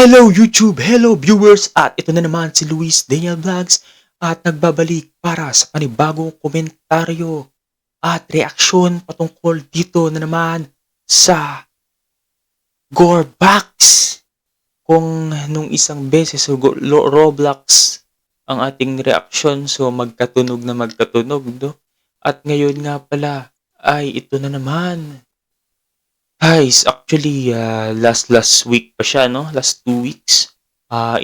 Hello YouTube! Hello viewers! At ito na naman si Luis Daniel Vlogs at nagbabalik para sa panibagong komentaryo at reaksyon patungkol dito na naman sa Gorebox. Kung nung isang beses sa Roblox ang ating reaksyon, so magkatunog na magkatunog, no? At ngayon nga pala ay ito na naman. Guys, actually, last week pa siya, no? Last 2 weeks,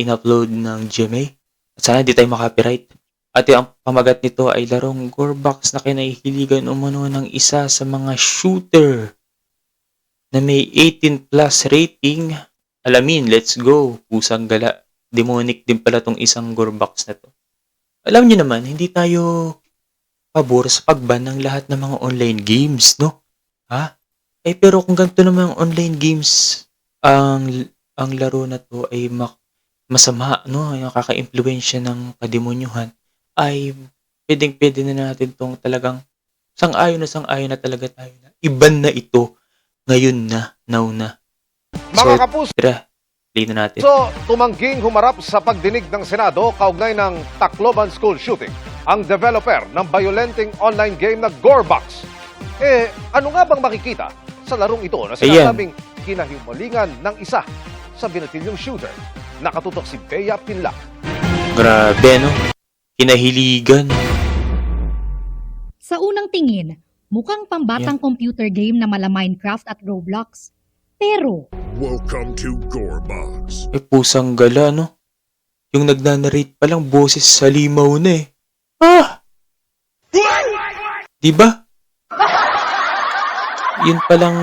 in-upload ng GMA. At sana di tayo makapiright. At ang pamagat nito ay larong Gorebox na kinahihiligan umano ng isa sa mga shooter na may 18 plus rating. Alamin, let's go. Pusang gala. Demonic din pala tong isang Gorebox na to. Alam niyo naman, hindi tayo pabor sa pagban ng lahat ng mga online games, no? Ha? Pero kung ganito naman ang online games, ang laro na to ay masama, no? Yung nakaka-impluwensya ng kademonyuhan, ay pwedeng-pwede na natin tong talagang sang-ayon na talaga tayo na iban na ito ngayon na, now na. Mga kapuso, play na natin. tumangging humarap sa pagdinig ng Senado kaugnay ng Tacloban School shooting ang developer ng violenting online game na Gorebox. Ano nga bang makikita sa larong ito na sinasabing kinahimalingan ng isa sa binatilyong shooter? Nakatutok si Bea Pinlac. Grabe, no? Kinahiligan. Sa unang tingin, mukhang pambatang computer game na mala Minecraft at Roblox. Pero, Welcome to Gorebox. Pusang gala, no? Yung nagnanarrate palang boses sa limaw na eh. Diba? Yun palang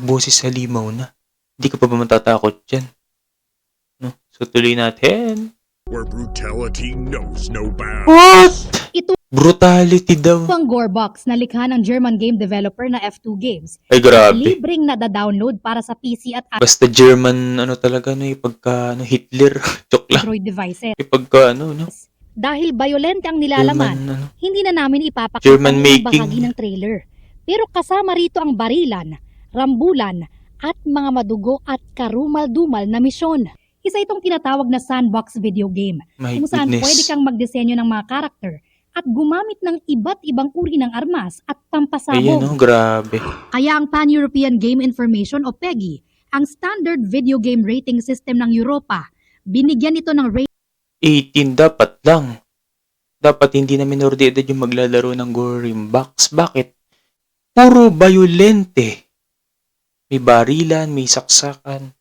boses sa limaw na. Hindi ka pa ba matatakot dyan? No? So tuloy natin. Where brutality knows no bounds. What? ito Brutality daw. ang Gorebox na likha ng German game developer na F2 Games. Ay grabe. Libreng nada-download para sa PC at Basta German, talaga, no? Pagka, Hitler. Joke lang. Android devices. Pagka, no? Dahil violent ang nilalaman, German, hindi na namin ipapakita German ang making. bahagi ng trailer. Pero kasama rito ang barilan, rambulan, at mga madugo at karumal-dumal na misyon. Isa itong tinatawag na sandbox video game, My kung saan goodness. pwede kang magdisenyo ng mga karakter at gumamit ng iba't ibang uri ng armas at Ayan, pampasabog. no? Grabe. Kaya ang Pan-European Game Information o PEGI, ang standard video game rating system ng Europa, binigyan ito ng 18 dapat lang. Dapat hindi na minor de edad yung maglalaro ng Gorebox. Bakit? Puro violente. May barilan, may saksakan.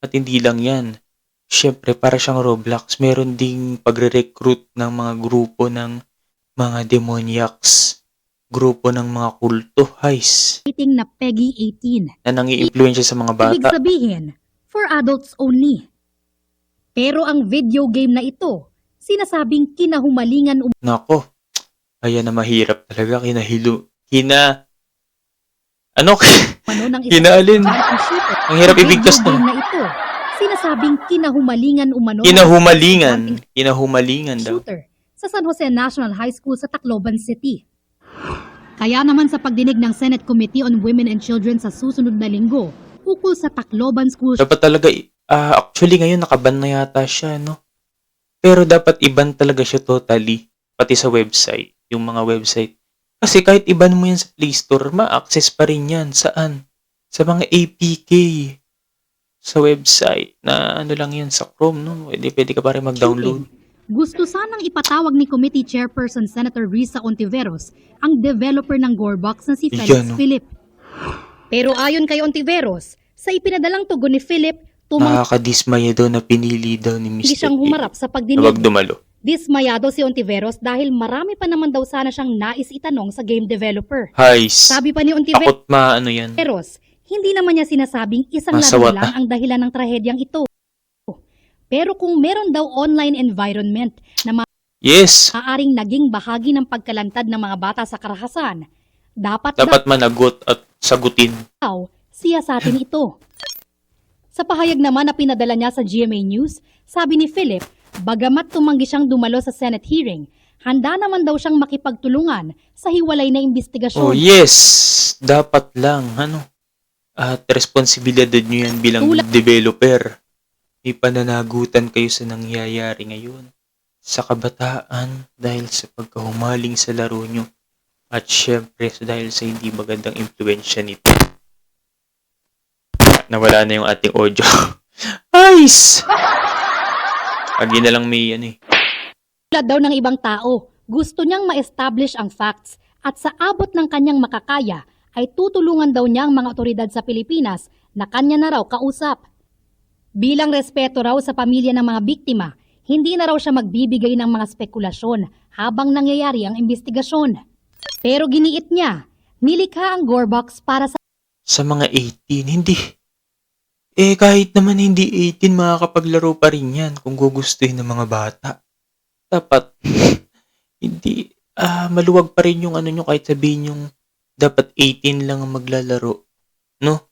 At hindi lang yan. Siyempre, para siyang Roblox, meron ding pagre-recruit ng mga grupo ng mga demoniacs. Grupo ng mga kulto, guys. rating na PEGI 18. Na nangi-influensya sa mga Ibig bata. sabihin, for adults only. Pero ang video game na ito, sinasabing kinahumalingan Nako. Ayan na mahirap talaga. umano ng isang Kinaalin. shooter. Ang hirap Ang ibigkas video na. game na ito, sinasabing kinahumalingan umano ng Kinahumalingan daw. shooter sa San Jose National High School sa Tacloban City. Kaya naman sa pagdinig ng Senate Committee on Women and Children sa susunod na linggo, ukol sa Tacloban School Dapat talaga, actually ngayon nakaban na yata siya, no? Pero dapat iban talaga siya totally, pati sa website, yung mga website. Kasi kahit iban mo yan sa Play Store, ma-access pa rin yan. Saan? Sa mga APK. Sa website, na lang yan sa Chrome, no? Pwede ka pa rin mag-download. Gusto sanang ipatawag ni Committee Chairperson Senator Risa Ontiveros ang developer ng Gorebox na si Felix Yan, no? Philip. Pero ayon kay Ontiveros, sa ipinadalang tugon ni Philip, Nakakadismaya daw na pinili daw ni Mr. hindi siyang humarap sa Na pagdinig. wag dumalo. Dismayado si Ontiveros dahil marami pa naman daw sana siyang nais itanong sa game developer. Guys, Sabi pa ni Ontiveros, takot yan. hindi naman niya sinasabing isang Masawat, laro lang ang dahilan ng trahedyang ito. Pero kung meron daw online environment na Yes, maaaring naging bahagi ng pagkalantad ng mga bata sa karahasan, dapat managot at sagutin. daw siya sa atin ito. Sa pahayag naman na pinadala niya sa GMA News, sabi ni Philip, bagamat tumanggi siyang dumalo sa Senate hearing, handa naman daw siyang makipagtulungan sa hiwalay na Oh investigasyon. yes, dapat lang, At responsibilidad nyo yan bilang Tulad- developer. May pananagutan kayo sa nangyayari ngayon sa kabataan dahil sa pagkahumaling sa laro nyo at syempre dahil sa hindi magandang impluensya nito. Nawala na yung ating audio. Ayos! Lagi na lang may ano eh. Tulad daw ng ibang tao, gusto niyang ma-establish ang facts at sa abot ng kanyang makakaya ay tutulungan daw niya ang mga otoridad sa Pilipinas na kanya na raw kausap. Bilang respeto raw sa pamilya ng mga biktima, hindi na raw siya magbibigay ng mga spekulasyon habang nangyayari ang investigasyon. Pero giniit niya, nilikha ang Gorebox para sa Sa mga 18, hindi. Kahit naman hindi 18, makakapaglaro pa rin yan kung gugustuhin ng mga bata. Dapat, hindi, maluwag pa rin yung ano nyo kahit sabihin yung dapat 18 lang ang maglalaro. No?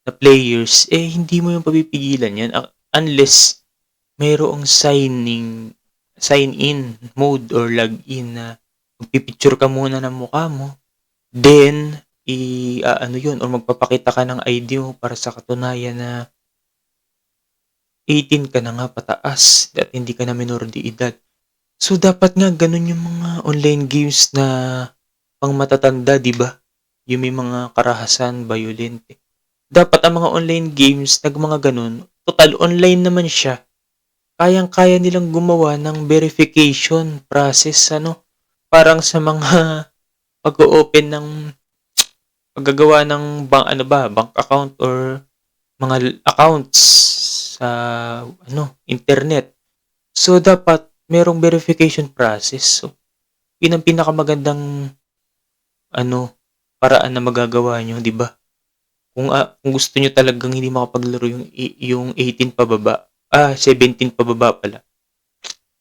Na players, hindi mo yung papipigilan yan unless mayroong sign-in mode or login na magpipicture ka muna ng mukha mo. Then, ano yun, or magpapakita ka ng ID mo para sa katunayan na 18 ka na nga pataas at hindi ka na minor de edad. So, dapat nga ganun yung mga online games na pang matatanda, di ba? Yung may mga karahasan, violent. Dapat ang mga online games, mga ganun, total online naman siya. Kayang-kaya nilang gumawa ng verification process, parang sa mga pag-open ng paggagawa ng bank account or mga accounts sa internet. So dapat merong verification process. So yun ang pinakamagandang paraan na magagawa nyo, di ba? Kung gusto nyo talagang hindi makapaglaro yung 18 pababa, 17 pababa pala.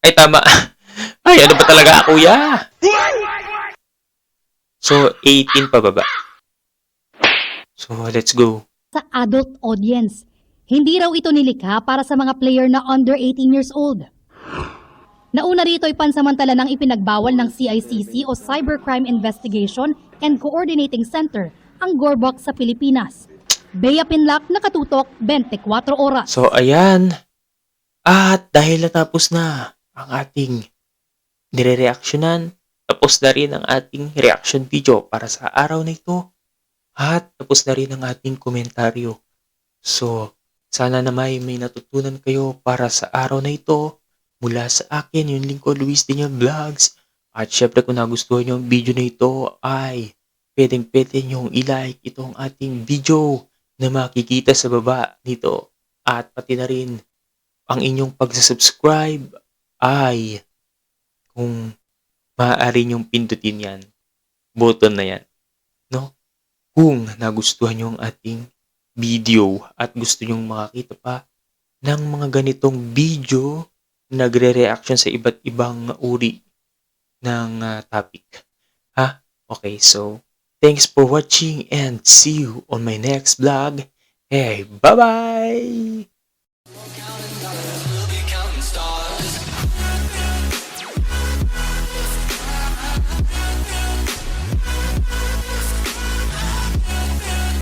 Ay tama. Ay ano ba talaga kuya? So 18 pababa. So, let's go. adult audience. Hindi raw ito nilikha para sa mga player na under 18 years old. Nauna rito ay pansamantala ng ipinagbawal ng CICC o Cybercrime Investigation and Coordinating Center ang Gorebox sa Pilipinas. Bea Pinlac, nakatutok 24 oras. So, ayan. At dahil natapos na ang ating nire-reactionan, tapos na rin ang ating reaction video para sa araw na ito. At tapos na rin ang ating komentaryo. So, sana naman may natutunan kayo para sa araw na ito. Mula sa akin, yung lingkod Luis Daniel Vlogs. At syempre kung nagustuhan nyo ang video na ito ay pwedeng-pwede nyong i-like itong ating video na makikita sa baba nito. At pati na rin ang inyong pagsasubscribe ay kung maaari nyong pindutin yan. Button na yan. No? Kung nagustuhan nyo ang ating video at gusto nyong makakita pa ng mga ganitong video na nagre-reaction sa iba't ibang uri ng topic. Okay, so thanks for watching and see you on my next vlog. Hey, bye-bye!